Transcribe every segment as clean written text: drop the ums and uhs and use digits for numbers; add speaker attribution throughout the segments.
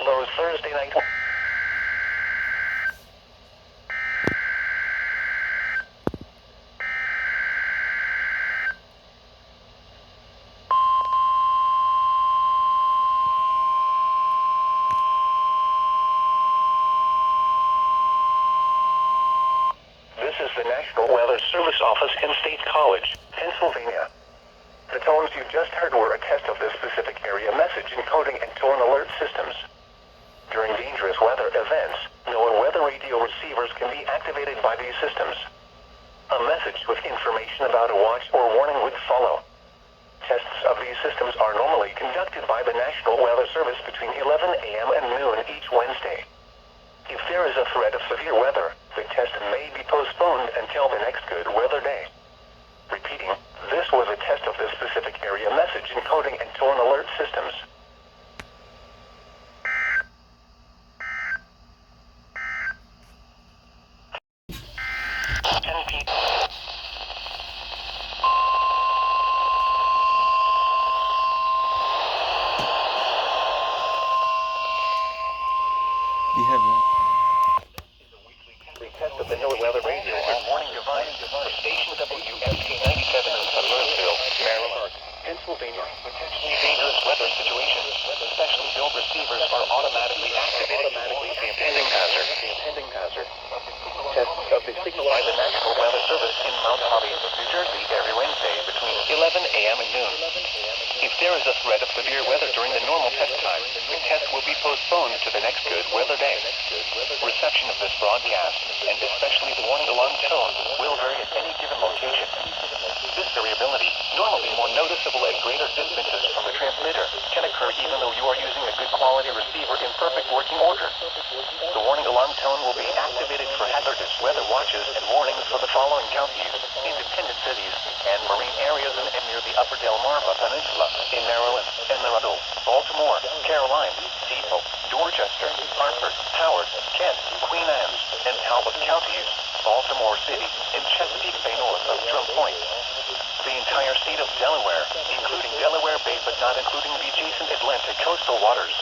Speaker 1: Those Thursday night. This is the National Weather Service Office in State College, Pennsylvania. The tones you just heard were a test of the specific area message encoding and tone alert systems. During dangerous weather events, NOAA weather radio receivers can be activated by these systems. A message with information about a watch or warning would follow. Tests of these systems are normally conducted by the National Weather Service between 11 a.m. and noon each Wednesday. If there is a threat of severe weather, the test may be postponed until the next good weather day. Repeating, this was a test of the specific area message encoding and tone alert systems.
Speaker 2: You have that.
Speaker 1: The test of the NOAA weather radio on warning device for station WXK97 in Summerville, Maryland, Pennsylvania. Potentially dangerous weather situations. Specially built receivers are automatically activated to avoid the impending hazard. Tests of the signal by the National Weather Service in Mount Holly, New Jersey, every Wednesday between 11 a.m. and noon. If there is a threat of severe weather during the normal test time, the test will be postponed to the next good weather day. Reception of this broadcast, and especially the warning alarm tone, will vary at any given location. This variability, normally more noticeable at greater distances from the transmitter, can occur even though you are using a good quality receiver in perfect working order. The warning alarm tone will be activated for hazardous weather watches and warnings for the following counties, independent cities, and marine areas and near the Upper Delmarva Peninsula, in Maryland, Emerald, Baltimore, Caroline, Depot, Dorchester, Hartford, Howard, Kent, Queen Anne's, and Talbot counties, Baltimore City, and Chesapeake Bay north of Drum Point. The entire state of Delaware, including Delaware Bay but not including the adjacent Atlantic coastal waters.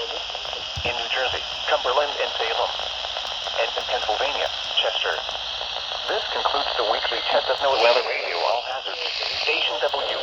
Speaker 1: In New Jersey, Cumberland and Salem. And in Pennsylvania, Chester. This concludes the weekly test of NOAA weather radio all hazards. Station W